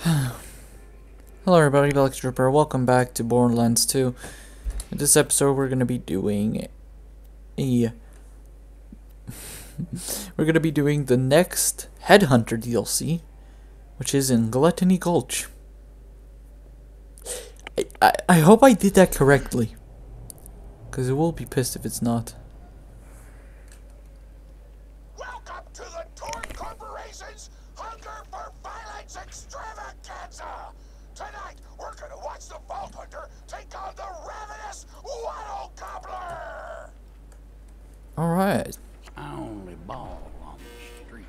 Hello everybody, BlackTearDrop. Welcome back to Borderlands 2. In this episode we're gonna be doing the next Headhunter DLC, which is in Gluttony Gulch. I hope I did that correctly, because it will be pissed if it's not. Welcome to the Tort Corporation's Hunger for Violence Extravaganza! Tonight, we're gonna watch the Vault Hunter take on the ravenous Waddle Gobbler! Alright. I only ball on the streets.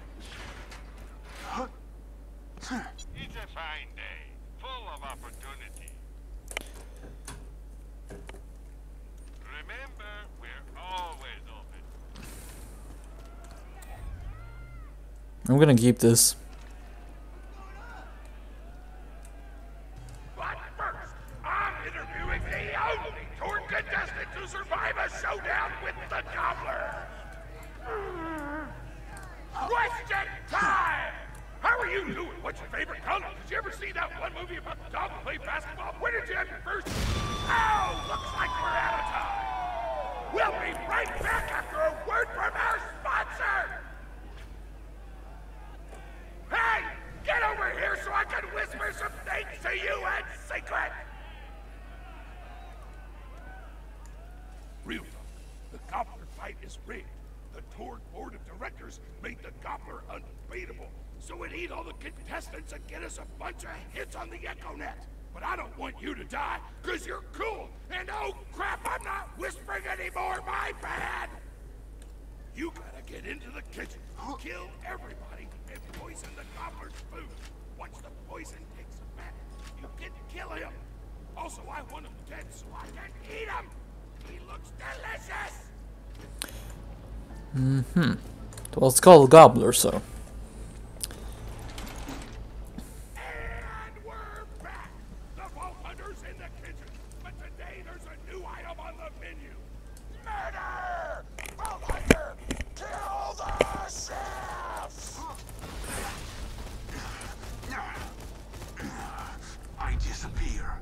It's a fine day, full of opportunity. Remember, we're always open. I'm gonna keep this. But first, I'm interviewing the only Tort contestant to survive a showdown with the Gobbler! Question time! How are you doing? What's your favorite color? Did you ever see that one movie about the dog who played basketball? When did you have your first? Oh, looks like we're out of time. We'll be right back after a word from our sponsor. Hey, get over here so I can whisper some things to you in secret. Real talk. The Gobbler fight is rigged. The Tord Board of Directors made the Gobbler unbeatable, so it eat all the contestants and get us a bunch of hits on the EchoNet. But I don't want you to die, because you're cool. And oh crap, I'm not whispering anymore, my bad! You gotta get into the kitchen, kill everybody, and poison the Gobbler's food. Once the poison takes effect, you can kill him. Also, I want him dead so I can eat him! He looks delicious! Well, it's called Gobbler, so. And we're back! The Vault Hunter's in the kitchen, but today there's a new item on the menu. Murder! Vault Hunter, kill the chefs! I disappear.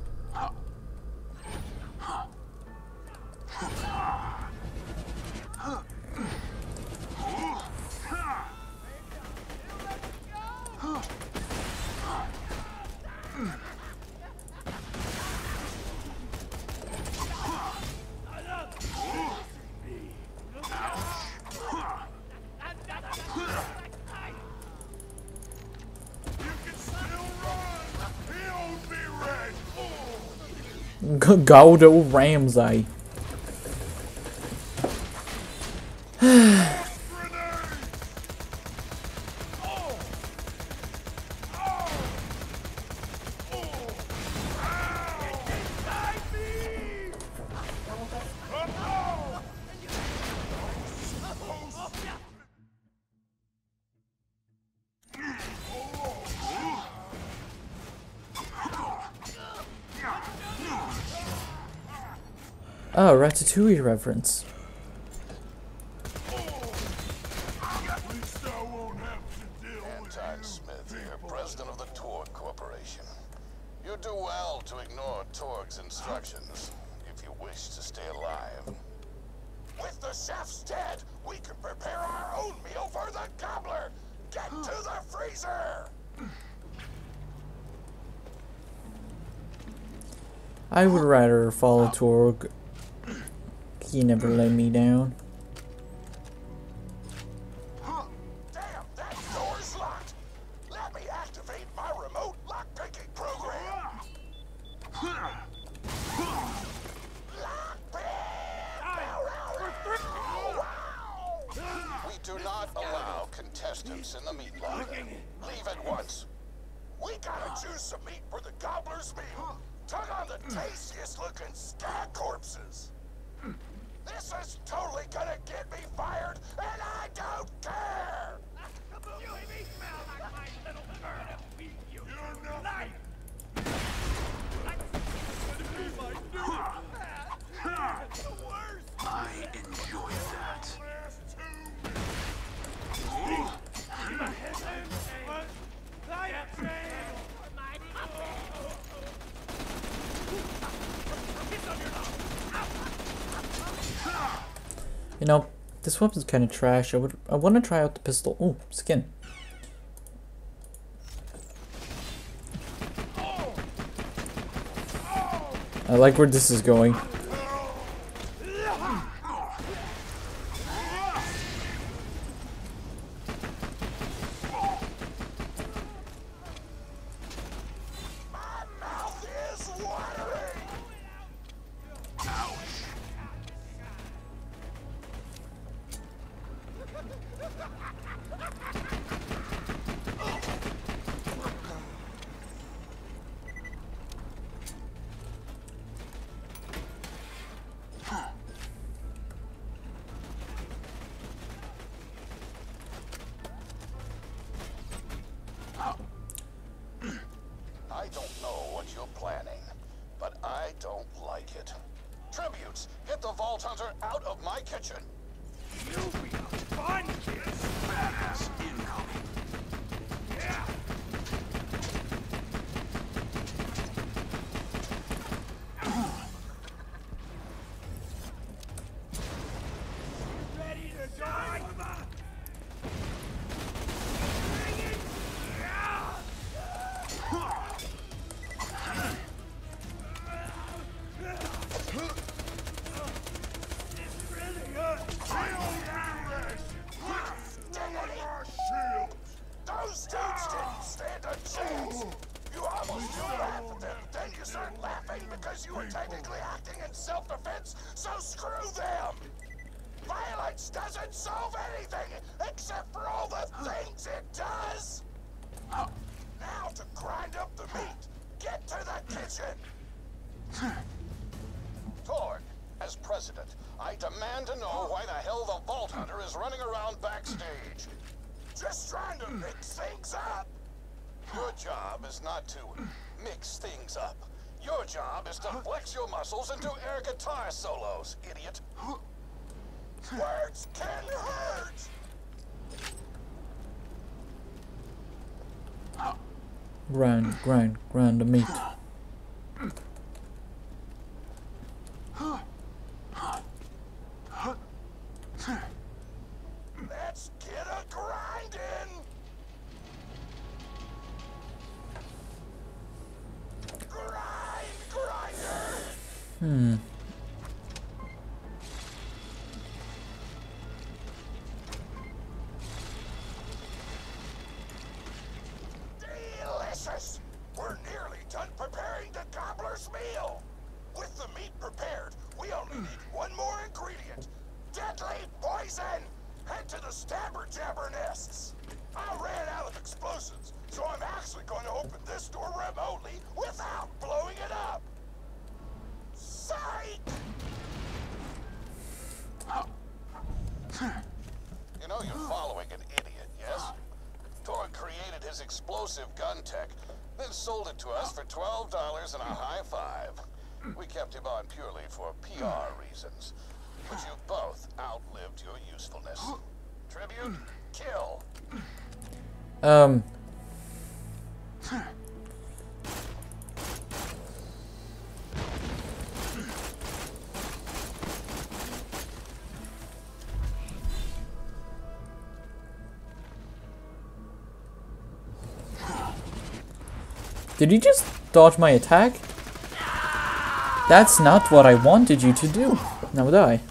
Goudo Ramsay. Oh, Ratatouille reference. Smith here, president of the Tort Corporation. You do well to ignore Torg's instructions if you wish to stay alive. With the chefs dead, we can prepare our own meal for the Gobbler. Get to the freezer! I would rather follow Torg. He never let me down. Damn, that door's locked! Let me activate my remote lock-picking program! We do not allow contestants in the meat locker. Leave at once. We gotta choose some meat for the Gobbler's meal. Tug on the tastiest looking stag corpses. This is totally gonna get me fired, and I don't care! You make me smell like my little bird of meat, you knife! I enjoy that. You know, this weapon's kind of trash. I want to try out the pistol. Oh, skin. I like where this is going. I don't know what you're planning, but I don't like it. Tributes, get the Vault Hunter out of my kitchen. You'll be fun, kids. Badass incoming. Yeah. Ready to die? Those dudes didn't stand a chance. You almost do laugh at them, then you start laughing because you were technically acting in self-defense, so screw them! Violence doesn't solve anything except for all the things it does! Now to grind up the meat, get to the kitchen! Torg, as president, I demand to know why the hell the Vault Hunter is running around backstage. Just trying to mix things up. Your job is not to mix things up. Your job is to flex your muscles and do air guitar solos, idiot. Words can hurt. Grind the meat. Let's get a grind in. Grinder. Delicious. We're nearly done preparing the gobbler's meal. With the meat prepared, we only need one more ingredient. Deadly poison! Head to the stabber jabber nests. I ran out of explosives, so I'm actually going to open this door remotely without blowing it up. Psych! You know you're following an idiot, yes? Torg created his explosive gun tech, then sold it to us for $12 and a high five. We kept him on purely for PR reasons. But you both outlived your usefulness. Tribute, kill. Did you just dodge my attack? That's not what I wanted you to do. Now die.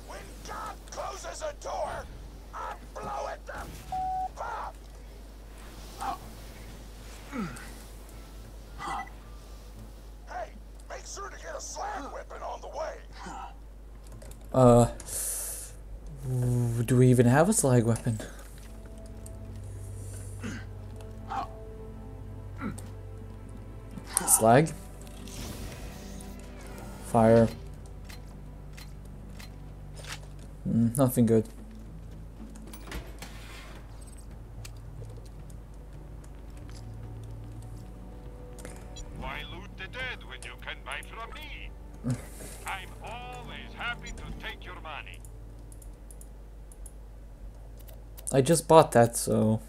When God closes a door, I blow it the up. Hey, make sure to get a slag weapon on the way. Do we even have a slag weapon? Slag? Fire. Nothing good. Why loot the dead when you can buy from me? I'm always happy to take your money. I just bought that, so...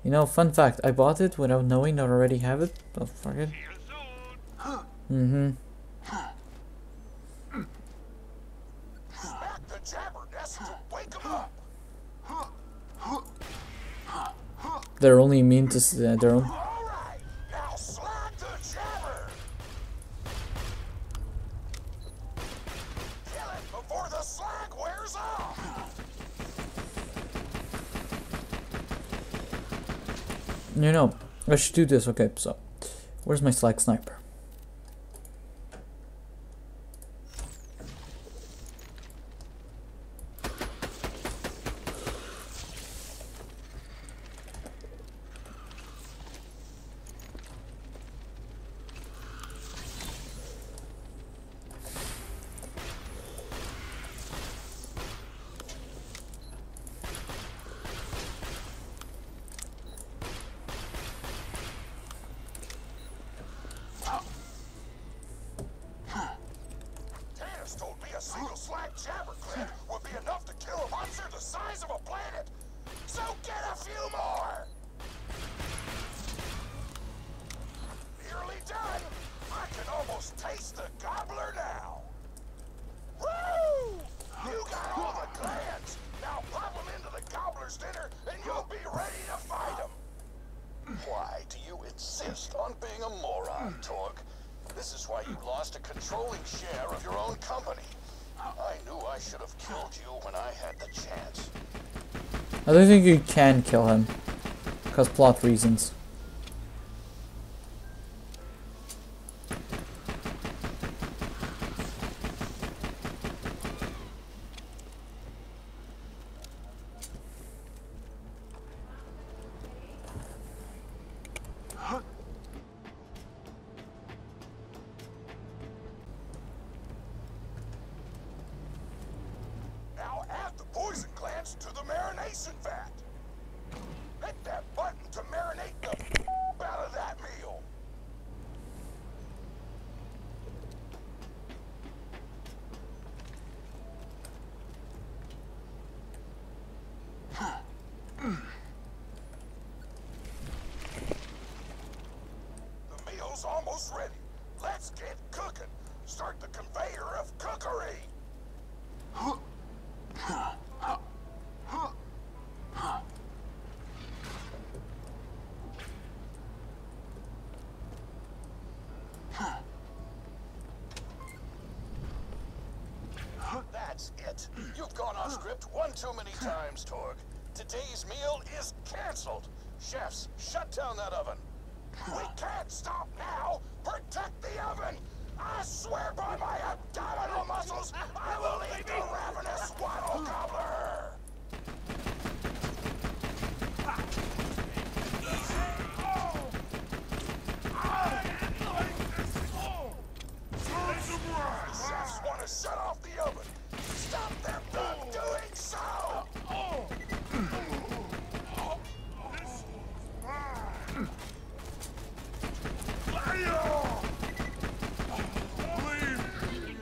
You know, fun fact, I bought it without knowing I already have it. Oh, fuck it. See you soon. Mm-hmm. Smack the jabbernest to wake him up. They're only immune to their own. All right, now slag the jabber. Kill it before the slag wears off. You know, I should do this. Okay, so where's my slag sniper? Tannis told me a single slag jabber clip would be enough to kill a monster the size of a planet. So get a few more. Nearly done. I can almost taste the gobbler now. Woo! You got all the clans. Now pop them into the gobbler's dinner and you'll be ready to fight them. Why do you insist on being a moron, Torque? This is why you lost a controlling share of your own company. I knew I should have killed you when I had the chance. I don't think you can kill him, because plot reasons. Now add the poison glands to the marination vat. Hit that button to marinate the out of that meal. The meal's almost ready. Let's get cooking. Start the conveyor of cookery. That's it. You've gone off script one too many times, Torg. Today's meal is canceled. Chefs, shut down that oven. We can't stop now. Protect the oven. I swear by my abdominal muscles, I will eat the ravenous waddle gobbler. Chefs want to shut off the oven. Stop them from doing so.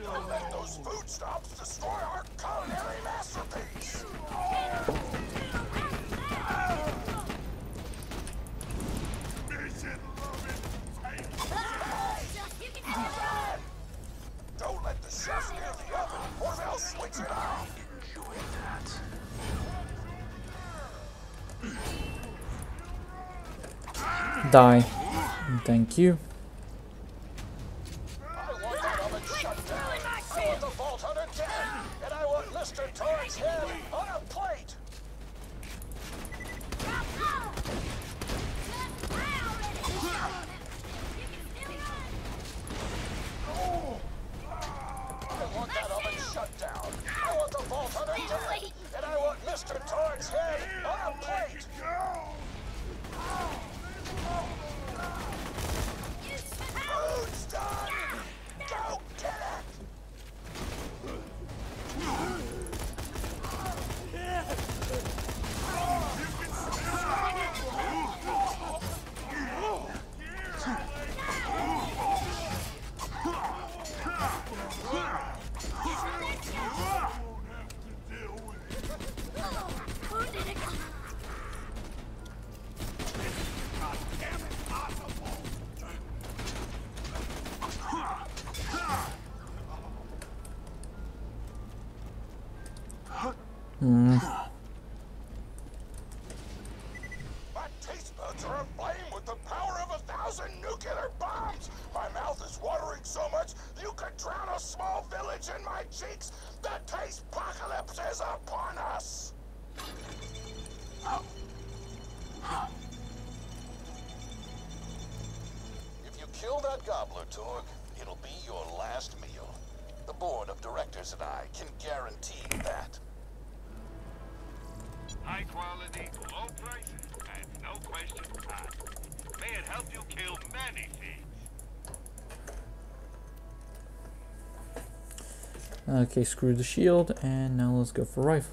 Don't let those food stops destroy our culinary masterpiece. Don't let the chefs near the oven, or they'll switch it off. Enjoy that. Die. Thank you. I want that oven shut down. I want the Vault Hunter dead. And I want Mr. Torrance head on a plate. I want that oven shut down. I want the Vault Hunter dead. And I want Mr. Torrance head on a plate. Food's done. Go get it. My taste buds are aflame with the power of 1,000 nuclear bombs. My mouth is watering so much you could drown a small village in my cheeks. The taste apocalypse is upon us. If you kill that gobbler, Torg, it'll be your last meal. The board of directors and I can guarantee that. High quality, low prices, and no questions asked. May it help you kill many things. Okay, screw the shield, and now let's go for rifles.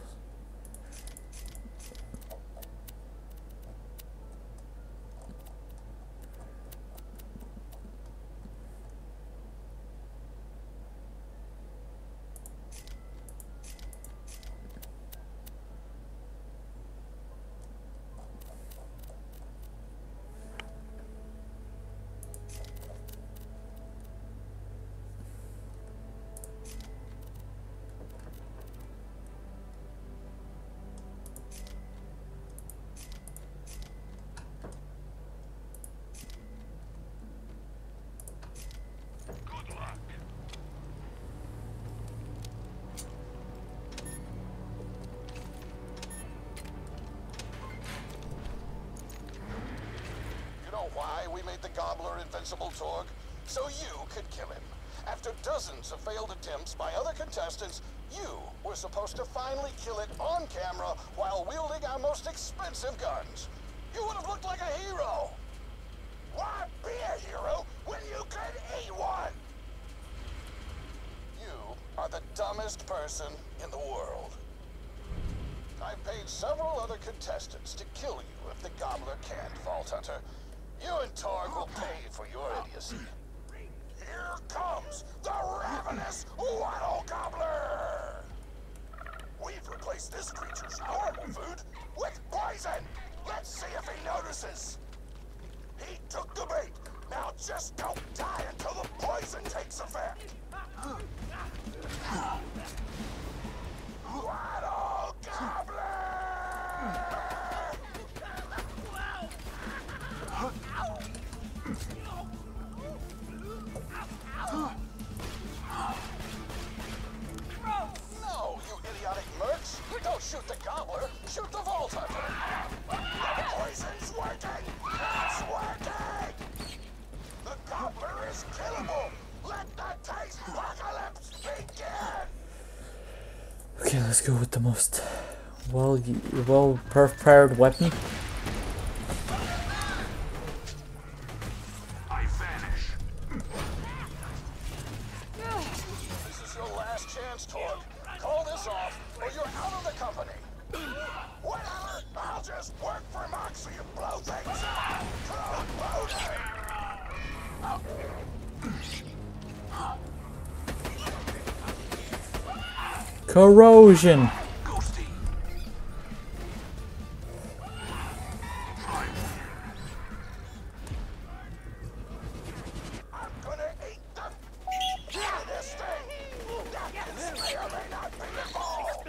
Good luck. You know why we made the gobbler invincible, Torg? So you could kill him. After dozens of failed attempts by other contestants, you were supposed to finally kill it on camera while wielding our most expensive guns. You would have looked like a hero. Why be a hero when you could eat one? You are the dumbest person in the world. I've paid several other contestants to kill you if the gobbler can't, Vault Hunter. You and Torg will pay for your idiocy. Here comes the ravenous Waddle Gobbler! We've replaced this creature's normal food with poison! Let's see if he notices! He took the bait! Now just don't die until the poison takes effect! Waddle Gobbler! No, you idiotic mercs! Don't shoot the gobbler, shoot the Vault Hunter! The poison's working! It's working! The gobbler is killable! Let the taste apocalypse begin! Okay, let's go with the most well prepared weapon. I vanish. This is your last chance, Torg. Call this off, or you're out of the company. Whatever, I'll just work for Moxie and blow things up. Corrosion. Ghosty. I'm gonna eat the out of this thing. This may or may not be involved.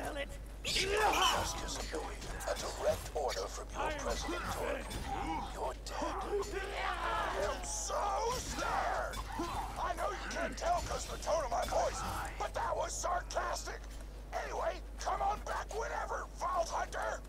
Just disobeyed a direct order from your president, Torg. You're dead. I'm so scared. I know you can't tell because the tone of my voice, but that was sarcastic. Anyway, come on back whenever, Vault Hunter.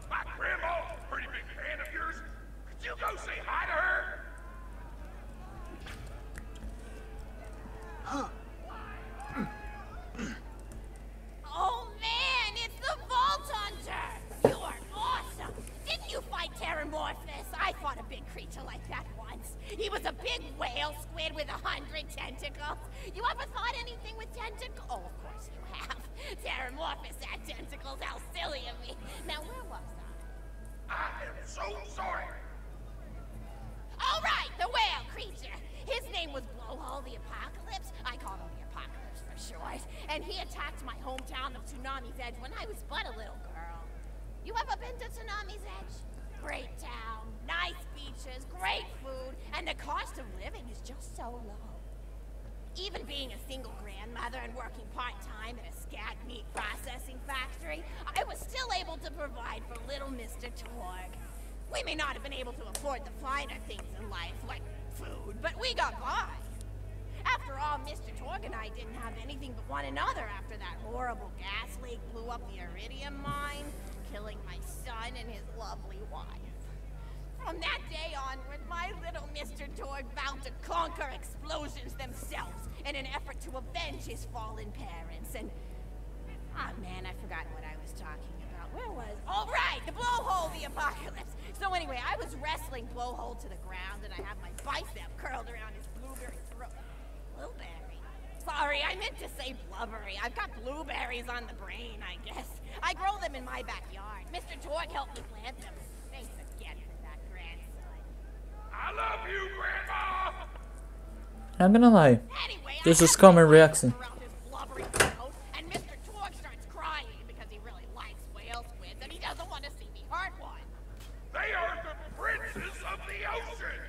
My grandma, pretty big fan of yours. Could you go say hi to her? Oh man, it's the Vault Hunter! You are awesome! Didn't you fight Terramorphous? big creature like that once. He was a big whale squid with 100 tentacles. You ever thought anything with tentacles? Oh, of course you have. Pteramorphous had tentacles. How silly of me. Now, where was I? I am so sorry. All right, the whale creature. His name was Blowhole the Apocalypse. I called him the Apocalypse for short. And he attacked my hometown of Tsunami's Edge when I was but a little girl. You ever been to Tsunami's Edge? Great town, nice beaches, great food, and the cost of living is just so low. Even being a single grandmother and working part-time at a scat meat processing factory, I was still able to provide for little Mr. Torg. We may not have been able to afford the finer things in life, like food, but we got by. After all, Mr. Torg and I didn't have anything but one another after that horrible gas leak blew up the iridium mine, killing my son and his lovely wife. From that day onward, my little Mr. Torg vowed to conquer explosions themselves in an effort to avenge his fallen parents, and... oh man, I forgot what I was talking about. Where was... oh right, the Blowhole the Apocalypse! So anyway, I was wrestling Blowhole to the ground, and I had my bicep curled around his blueberry throat. Blueberry? Sorry, I meant to say blubbery. I've got blueberries on the brain, I guess. I grow them in my backyard. Mr. Torg helped me plant them. Thanks again for that, grandson. I love you, Grandma. I'm gonna lie. Anyway, This I is have common my reaction. bicep around his blubbery throat, and Mr. Torg starts crying because he really likes whale squids and he doesn't want to see me hurt one. They are the princes of the ocean.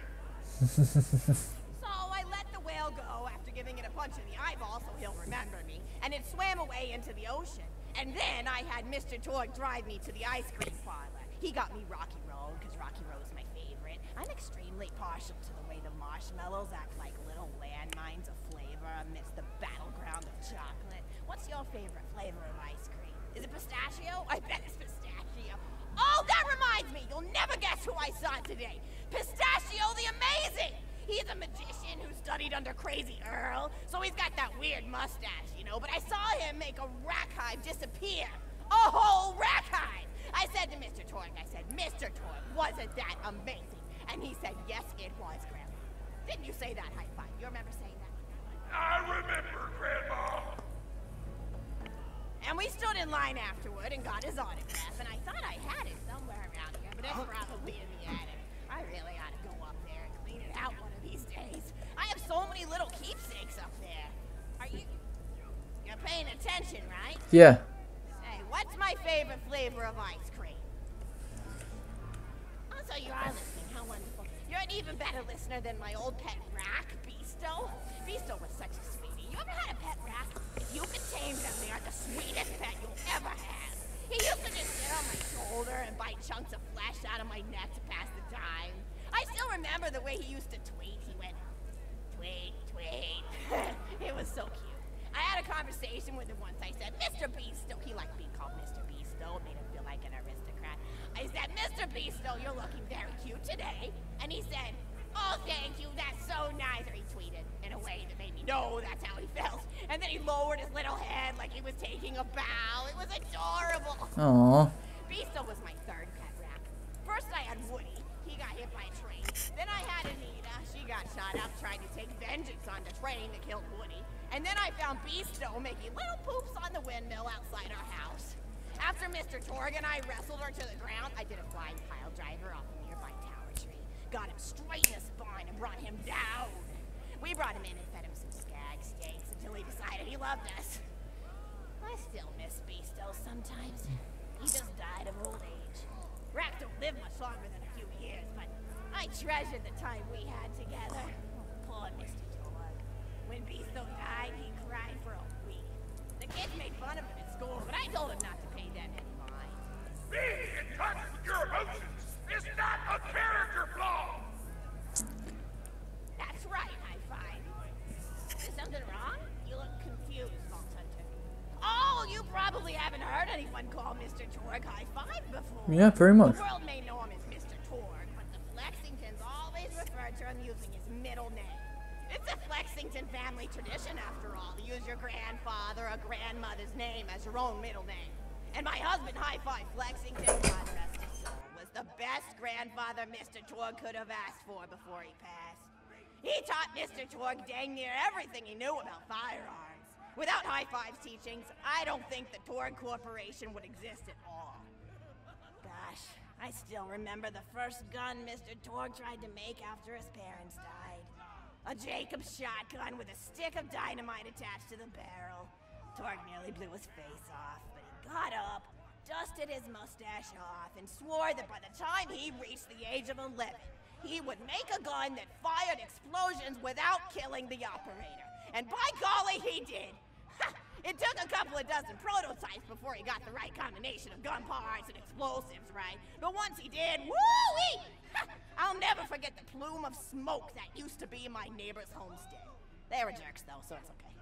So I let the whale go after giving it a punch in the eyeball so he'll remember me, and it swam away into the ocean. And then I had Mr. Torg drive me to the ice cream parlor. He got me Rocky Road, because Rocky Road's my favorite. I'm extremely partial to the way the marshmallows act like little landmines of flavor amidst the battleground of chocolate. What's your favorite flavor of ice cream? Is it pistachio? I bet it's pistachio. Oh, that reminds me! You'll never guess who I saw today! Pistachio the Amazing! He's a magician who studied under Crazy Earl, so he's got that weird mustache, you know, but I saw him make a rack hive disappear. A whole rack hive! I said to Mr. Torg, Mr. Torg, wasn't that amazing? And he said, yes, it was, Grandma. Didn't you say that, high five? You remember saying that? I remember, Grandma. And we stood in line afterward and got his autograph, and I thought I had it somewhere around here, but it's probably in the attic. I really ought to go up there and clean it out one of these days. I have so many little keepsakes up there. Are you... you're paying attention, right? Yeah. Hey, what's my favorite flavor of ice cream? Oh, so you are listening. How wonderful. You're an even better listener than my old pet rack, Beasto. Beasto was such a sweetie. You ever had a pet rack? If you could tame them, they are the sweetest pet you'll ever have. He used to just sit on my shoulder and bite chunks of flesh out of my neck to pass the time. I still remember the way he used to tweet. He went, tweet, tweet. It was so cute. I had a conversation with him once. I said, Mr. Beasto. He liked being called Mr. Beasto. It made him feel like an aristocrat. I said, Mr. Beasto, you're looking very cute today. And he said, oh, thank you. That's so nice. Or he tweeted in a way that made me know that's how he felt. And then he lowered his little head like he was taking a bow. It was adorable. Aww. Beasto was my third pet rack. First I had Woody. He got hit by a train. Then I had Anita. She got shot up trying to take vengeance on the train that killed Woody. And then I found Beasto making little poops on the windmill outside our house. After Mr. Torg and I wrestled her to the ground, I did a flying pile driver off a nearby tower tree. Got him straight in the spine and brought him down. We brought him in and fed him some skag steaks until he decided he loved us. I still miss Beasto sometimes. He just died of old age. Racks don't live much longer than a few years, but I treasure the time we had together. Poor Mr. Torg. When Beasto died, he cried for a week. The kids made fun of him at school, but I told him not to pay them any mind. Being in touch with your emotions is not a character flaw. That's right, high five. Is something wrong? You look confused, Vault Hunter. Oh, you probably haven't heard anyone call Mr. Torg high five before. Yeah, pretty much. The world may know him as Mr. Torg, but the Flexingtons always refer to him using his middle name. It's a Flexington family tradition, after all, to use your grandfather or grandmother's name as your own middle name. And my husband, High Five Flexington, God rest his soul, was the best grandfather Mr. Torg could have asked for before he passed. He taught Mr. Torg dang near everything he knew about firearms. Without High Five's teachings, I don't think the Torg Corporation would exist at all. Gosh, I still remember the first gun Mr. Torg tried to make after his parents died. A Jacobs shotgun with a stick of dynamite attached to the barrel. Torg nearly blew his face off, but he got up, dusted his mustache off, and swore that by the time he reached the age of 11, he would make a gun that fired explosions without killing the operator. And by golly, he did! It took a couple of dozen prototypes before he got the right combination of gun parts and explosives right. But once he did, woo-wee! I'll never forget the plume of smoke that used to be in my neighbor's homestead. They were jerks though, so it's okay.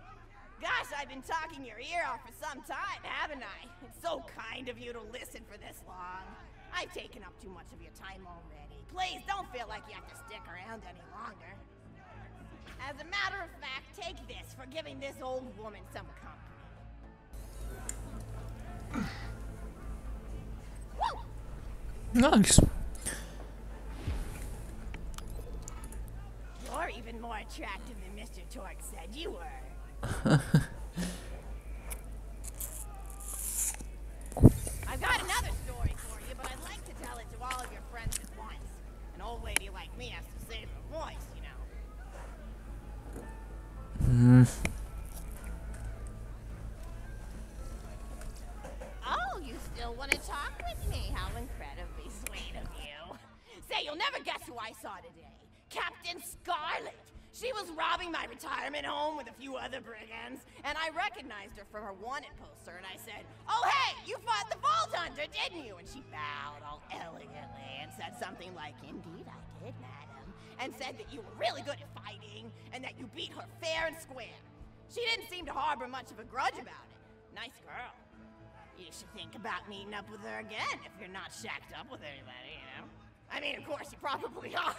Gosh, I've been talking your ear off for some time, haven't I? It's so kind of you to listen for this long. I've taken up too much of your time already. Please don't feel like you have to stick around any longer. As a matter of fact, take this for giving this old woman some company. Woo! Nice. You're even more attractive than Mr. Torg said you were. I've got another story for you, but I'd like to tell it to all of your friends at once. An old lady like me has to save her voice, you know. Oh, you still want to talk with me? How incredibly sweet of you. Say, you'll never guess who I saw today. Captain Scarlet. She was robbing my retirement home with a few other brigands, and I recognized her from her wanted poster, and I said, "Oh, hey, you fought the Vault Hunter, didn't you?" And she bowed all elegantly and said something like, "Indeed I did, madam," and said that you were really good at fighting, and that you beat her fair and square. She didn't seem to harbor much of a grudge about it. Nice girl. You should think about meeting up with her again if you're not shacked up with anybody, you know? I mean, of course, you probably are.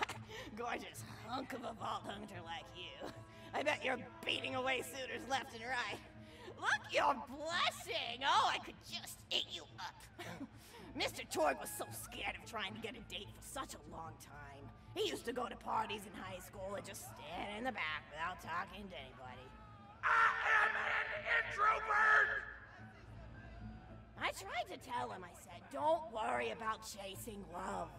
Gorgeous hunk of a Vault Hunter like you. I bet you're beating away suitors left and right. Look, you're blushing. Oh, I could just eat you up. Mr. Torg was so scared of trying to get a date for such a long time. He used to go to parties in high school and just stand in the back without talking to anybody. I am an introvert! I tried to tell him, I said, don't worry about chasing love.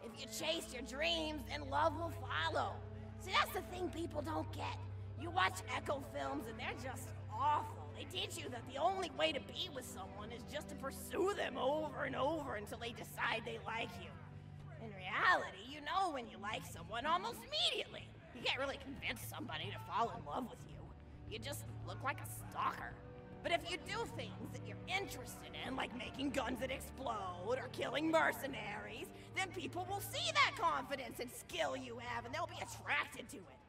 If you chase your dreams, then love will follow. See, that's the thing people don't get. You watch Echo films and they're just awful. They teach you that the only way to be with someone is just to pursue them over and over until they decide they like you. In reality, you know when you like someone almost immediately. You can't really convince somebody to fall in love with you. You just look like a stalker. But if you do things that you're interested in, like making guns that explode or killing mercenaries, then people will see that confidence and skill you have and they'll be attracted to it.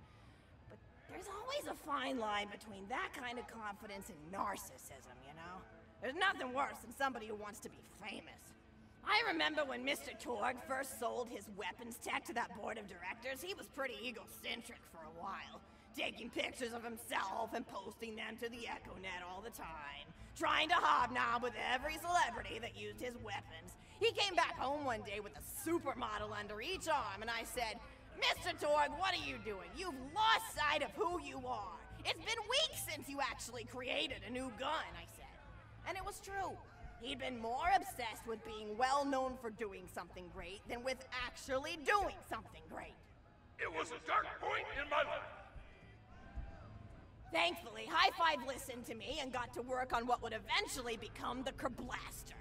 But there's always a fine line between that kind of confidence and narcissism, you know? There's nothing worse than somebody who wants to be famous. I remember when Mr. Torg first sold his weapons tech to that board of directors, he was pretty egocentric for a while. Taking pictures of himself and posting them to the EchoNet all the time. Trying to hobnob with every celebrity that used his weapons. He came back home one day with a supermodel under each arm, and I said, "Mr. Torg, what are you doing? You've lost sight of who you are. It's been weeks since you actually created a new gun," I said. And it was true. He'd been more obsessed with being well known for doing something great than with actually doing something great. It was a dark point in my life. Thankfully, High Five listened to me and got to work on what would eventually become the Kerblaster.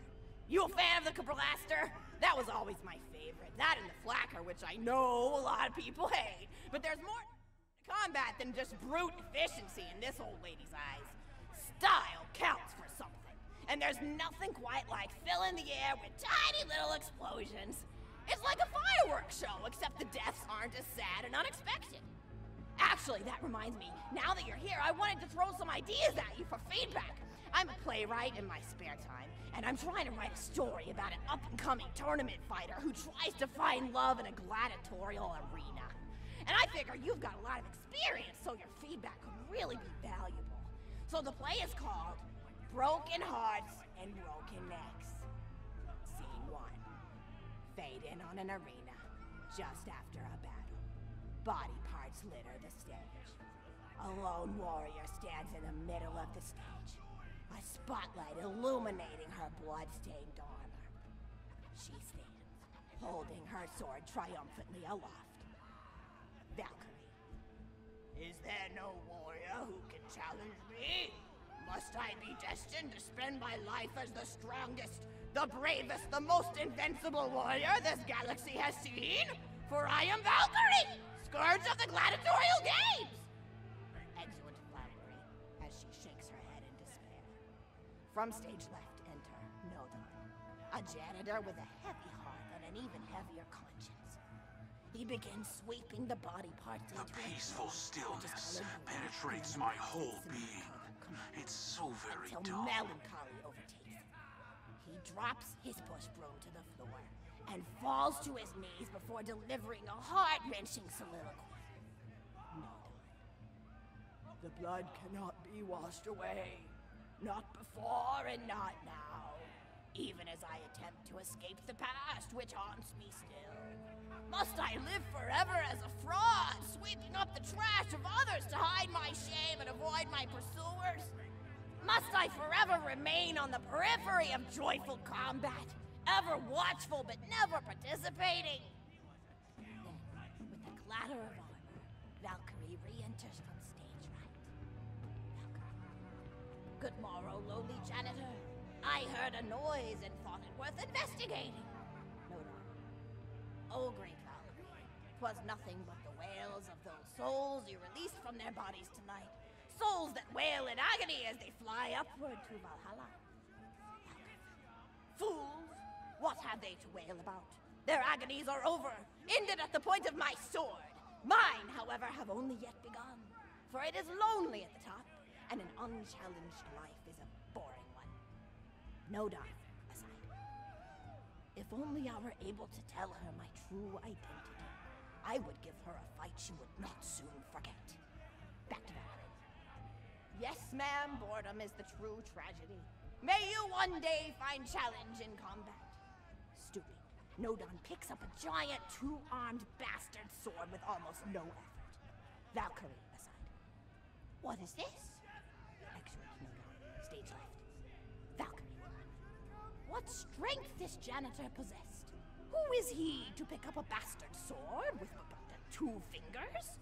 You a fan of the Kerblaster? That was always my favorite. That and the Flacker, which I know a lot of people hate. But there's more to combat than just brute efficiency in this old lady's eyes. Style counts for something. And there's nothing quite like filling the air with tiny little explosions. It's like a fireworks show, except the deaths aren't as sad and unexpected. Actually, that reminds me, now that you're here, I wanted to throw some ideas at you for feedback. I'm a playwright in my spare time, and I'm trying to write a story about an up-and-coming tournament fighter who tries to find love in a gladiatorial arena. And I figure you've got a lot of experience, so your feedback could really be valuable. So the play is called Broken Hearts and Broken Necks. Scene 1. fade in on an arena just after a battle. Body parts litter the stage. A lone warrior stands in the middle of the stage, a spotlight illuminating her blood-stained armor. She stands, holding her sword triumphantly aloft. Valkyrie. Is there no warrior who can challenge me? Must I be destined to spend my life as the strongest, the bravest, the most invincible warrior this galaxy has seen? For I am Valkyrie, scourge of the gladiatorial games! Exultant Valkyrie, as she shakes her head in despair. From stage left enter Nodon, a janitor with a heavy heart and an even heavier conscience. He begins sweeping the body parts into The peaceful stillness penetrates my whole being. It's so very until dull. melancholy overtakes him. He drops his push broom to the floor and falls to his knees before delivering a heart-wrenching soliloquy. Nodon. The blood cannot be washed away. Not before and not now. Even as I attempt to escape the past, which haunts me still. Must I live forever as a fraud, sweeping up the trash of others to hide my shame and avoid my pursuers? Must I forever remain on the periphery of joyful combat, ever watchful but never participating? Then, with the clatter of armor, Valkyrie re-enters from stage right. Valkyrie. Good morrow, lowly janitor. I heard a noise and thought it worth investigating. Nodon. Oh, great Valkyrie, 'twas nothing but the wails of those souls you released from their bodies tonight. Souls that wail in agony as they fly upward to Valhalla. Valkyrie. Fools! What have they to wail about? Their agonies are over, ended at the point of my sword. Mine, however, have only yet begun. For it is lonely at the top, and an unchallenged life is a boring one. Nodon aside. If only I were able to tell her my true identity, I would give her a fight she would not soon forget. Back to Valkyrie. Yes, ma'am, boredom is the true tragedy. May you one day find challenge in combat. Stooping, Nodon picks up a giant two-armed bastard sword with almost no effort. Valkyrie aside. What is this? Excellent, Nodon. Stage left. Valkyrie. What strength this janitor possessed? Who is he to pick up a bastard sword with but 2 fingers?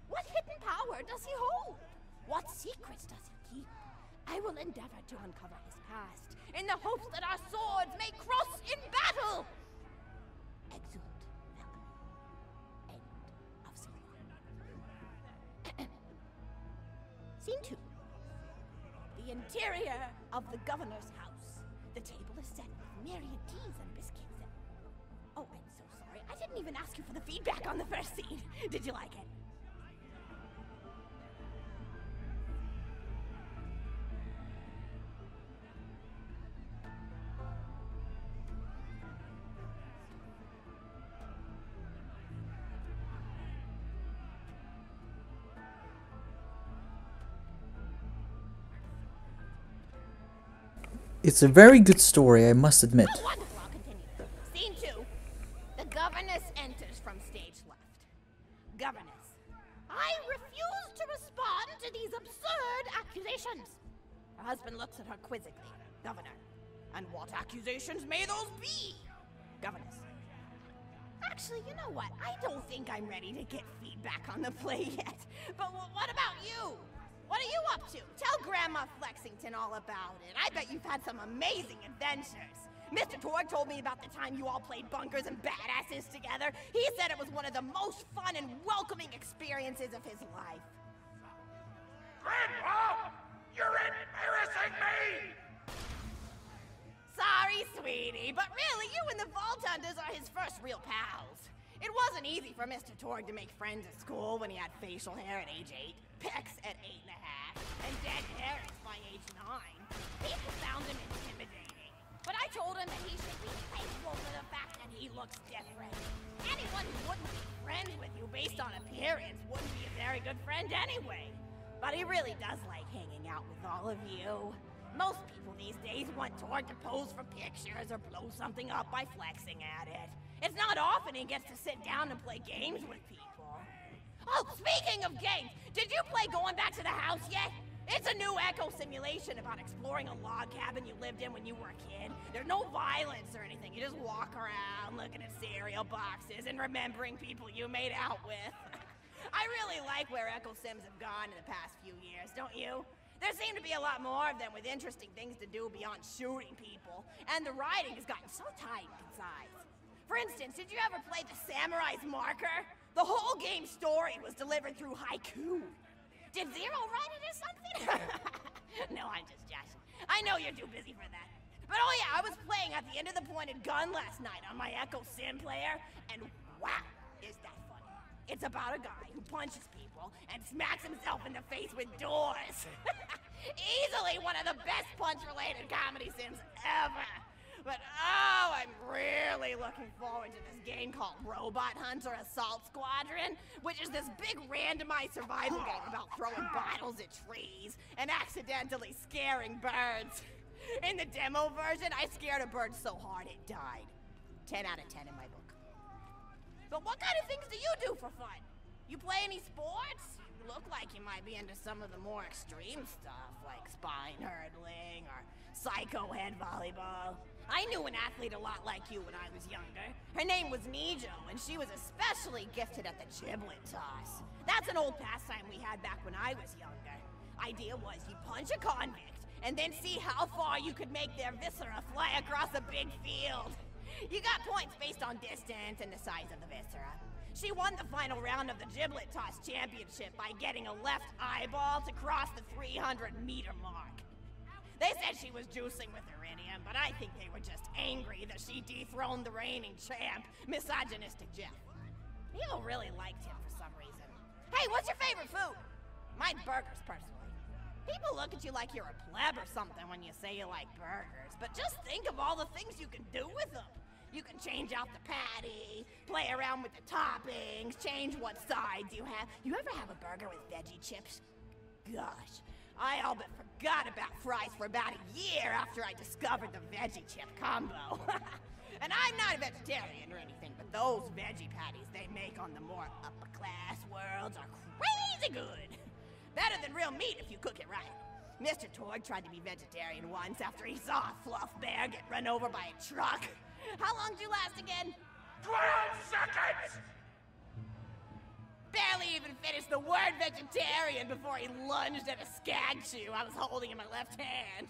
What hidden power does he hold? What secrets does he keep? I will endeavor to uncover his past, in the hopes that our swords may cross in battle! Exeunt, Valkyrie. End of scene 1. Scene 2. The interior of the governor's house. The table is set with myriad teas and biscuits and... Oh, I'm so sorry. I didn't even ask you for the feedback on the first scene. Did you like it? It's a very good story, I must admit. Oh, wonderful. I'll continue. Scene 2. The governess enters from stage left. Governess. I refuse to respond to these absurd accusations. Her husband looks at her quizzically. Governor. And what accusations may those be? Governess. Actually, you know what? I don't think I'm ready to get feedback on the play yet. But what about you? What are you up to? Tell Grandma Flexington all about it. I bet you've had some amazing adventures. Mr. Torg told me about the time you all played bunkers and badasses together. He said it was one of the most fun and welcoming experiences of his life. Grandpa! You're embarrassing me! Sorry, sweetie, but really, you and the Vault Hunters are his first real pals. It wasn't easy for Mr. Torg to make friends at school when he had facial hair at age 8, pecs at 8.5, and dead parents by age 9. People found him intimidating. But I told him that he should be thankful for the fact that he looks different. Anyone who wouldn't be friends with you based on appearance wouldn't be a very good friend anyway. But he really does like hanging out with all of you. Most people these days want Torg to pose for pictures or blow something up by flexing at it. It's not often he gets to sit down and play games with people. Oh, speaking of games, did you play Going Back to the House yet? It's a new echo simulation about exploring a log cabin you lived in when you were a kid. There's no violence or anything. You just walk around looking at cereal boxes and remembering people you made out with. I really like where echo sims have gone in the past few years, don't you? There seem to be a lot more of them with interesting things to do beyond shooting people, and the writing has gotten so tight and concise. For instance, did you ever play The Samurai's Marker? The whole game's story was delivered through haiku. Did Zero write it or something? No, I'm just joshing. I know you're too busy for that. But oh yeah, I was playing at the end of the pointed gun last night on my Echo Sim player, and wow, is that funny. It's about a guy who punches people and smacks himself in the face with doors. Easily one of the best punch-related comedy sims ever. But oh, I'm really looking forward to this game called Robot Hunter Assault Squadron, which is this big randomized survival game about throwing bottles at trees and accidentally scaring birds. In the demo version, I scared a bird so hard it died. 10 out of 10 in my book. But what kind of things do you do for fun? You play any sports? You look like you might be into some of the more extreme stuff, like spine hurdling or psycho head volleyball. I knew an athlete a lot like you when I was younger. Her name was Nijo, and she was especially gifted at the giblet toss. That's an old pastime we had back when I was younger. Idea was you punch a convict, and then see how far you could make their viscera fly across a big field. You got points based on distance and the size of the viscera. She won the final round of the giblet toss championship by getting a left eyeball to cross the 300-meter mark. They said she was juicing with iridium, but I think they were just angry that she dethroned the reigning champ, misogynistic Jeff. People really liked him for some reason. Hey, what's your favorite food? Mine's burgers, personally. People look at you like you're a pleb or something when you say you like burgers, but just think of all the things you can do with them. You can change out the patty, play around with the toppings, change what sides you have. You ever have a burger with veggie chips? Gosh, I all but forgot about fries for about a year after I discovered the veggie chip combo. And I'm not a vegetarian or anything, but those veggie patties they make on the more upper class worlds are crazy good. Better than real meat if you cook it right. Mr. Torg tried to be vegetarian once after he saw a fluff bear get run over by a truck. How long did you last again? 12 seconds! Barely even finished the word vegetarian before he lunged at a skag chew I was holding in my left hand.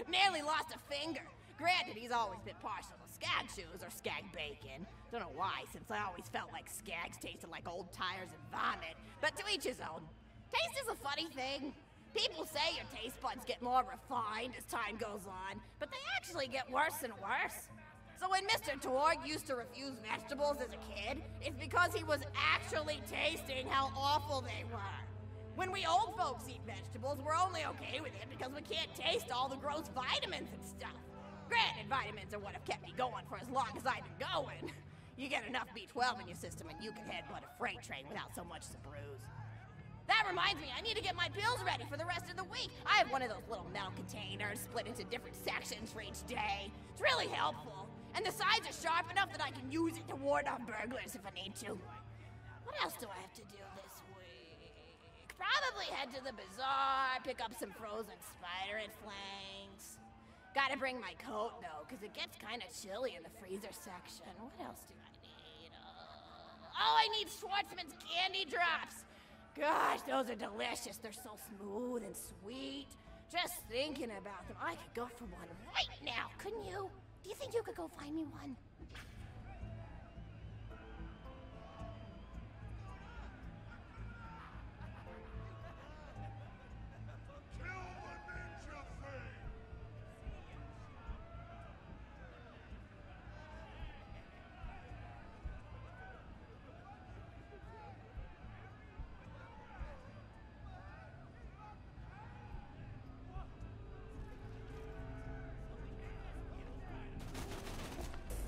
Nearly lost a finger. Granted, he's always been partial to skag chews or skag bacon. Don't know why, since I always felt like skags tasted like old tires and vomit. But to each his own. Taste is a funny thing. People say your taste buds get more refined as time goes on, but they actually get worse and worse. So when Mr. Torg used to refuse vegetables as a kid, it's because he was actually tasting how awful they were. When we old folks eat vegetables, we're only okay with it because we can't taste all the gross vitamins and stuff. Granted, vitamins are what have kept me going for as long as I've been going. You get enough B12 in your system and you can headbutt a freight train without so much as a bruise. That reminds me, I need to get my pills ready for the rest of the week. I have one of those little metal containers split into different sections for each day. It's really helpful. And the sides are sharp enough that I can use it to ward off burglars if I need to. What else do I have to do this week? Probably head to the bazaar, pick up some frozen spider and flanks. Gotta bring my coat though, because it gets kind of chilly in the freezer section. What else do I need? I need Schwartzman's candy drops. Gosh, those are delicious. They're so smooth and sweet. Just thinking about them, I could go for one right now, couldn't you? Do you think you could go find me one?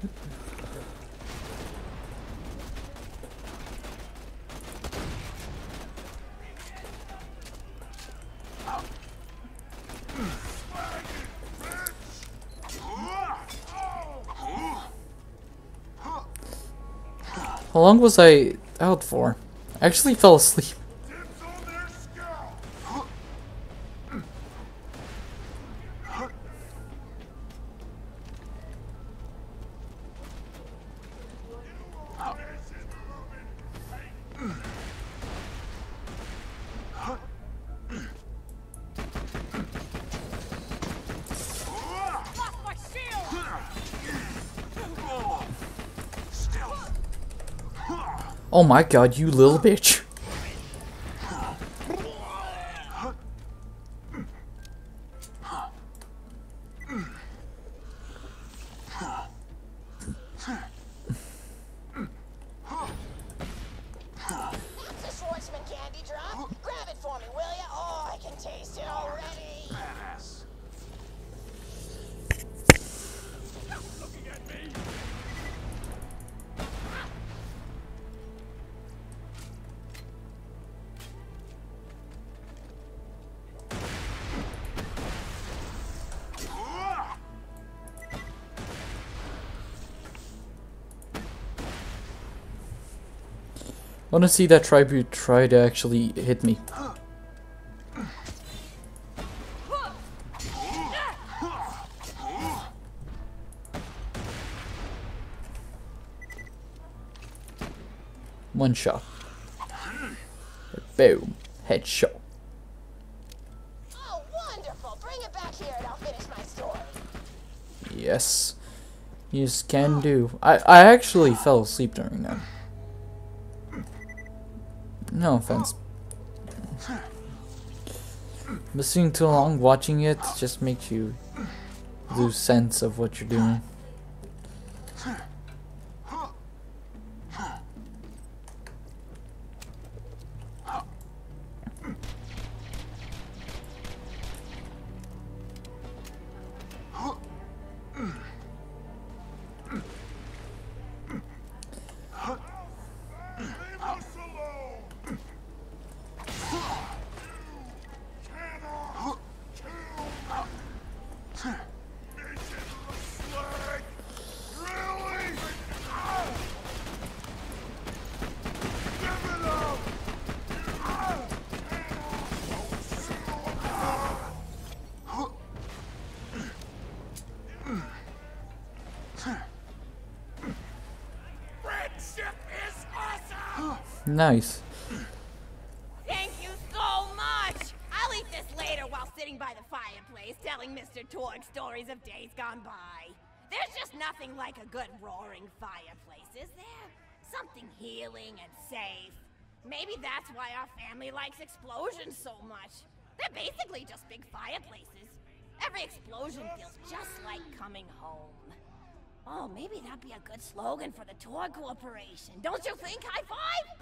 Kill the ninja thing! How long was I out for? I actually fell asleep. Dibs on their scalp. Lost my shield! Oh my god, you little bitch. That's a swordsman candy drop. Grab it for me, will ya? Oh, I can taste it already. Badass. Looking at me. I want to see that tribute try to actually hit me. One shot. Boom. Headshot. Oh, wonderful. Bring it back here and I'll finish my story. Yes. Yes, can do. I actually fell asleep during that. No offense. But sitting too long watching it just makes you lose sense of what you're doing. Leave us alone. Cannot kill midget slag. Really? Give it up. Friendship is awesome. Nice. Thank you so much! I'll eat this later while sitting by the fireplace telling Mr. Torg stories of days gone by. There's just nothing like a good roaring fireplace, is there? Something healing and safe. Maybe that's why our family likes explosions so much. They're basically just big fireplaces. Every explosion feels just like coming home. Oh, maybe that'd be a good slogan for the Torg Corporation. Don't you think, High Five?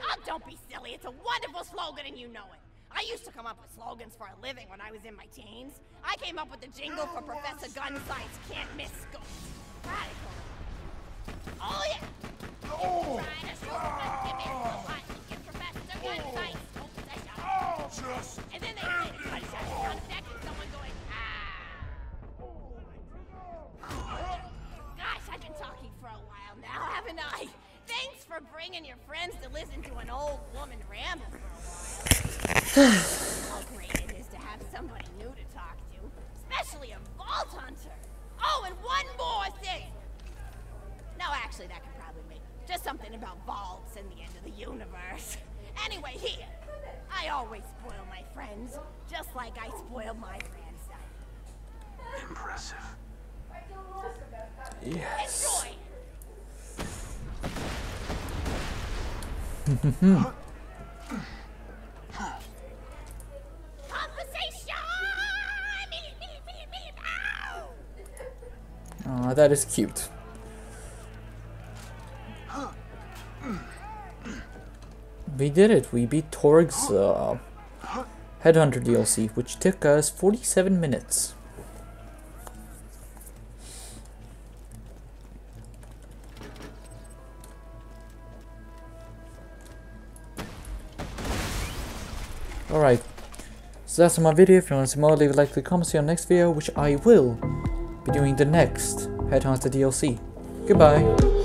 Oh, don't be silly. It's a wonderful slogan and you know it. I used to come up with slogans for a living when I was in my teens. I came up with the jingle for Professor Gunsight's Can't Miss Scope. Radical. Oh, yeah. Try to shoot give Professor Gunsight scope possession. Just And then they play the gunshot sound effect with someone going, Gosh, I've been talking for a while now, haven't I? Thanks for bringing your friends to listen to an old woman ramble for a while. How great it is to have somebody new to talk to, especially a vault hunter. Oh, and one more thing. No, actually, that could probably make just something about vaults and the end of the universe. Anyway, here. I always spoil my friends, just like I spoil my grandson. Impressive. Yes. Enjoy! Conversation! Aw, that is cute. We did it. We beat Torg's Headhunter DLC, which took us 47 minutes. Alright, so that's my video. If you want to see more, leave a like, comment, see you on the next video, which I will be doing the next Headhunter DLC. Goodbye.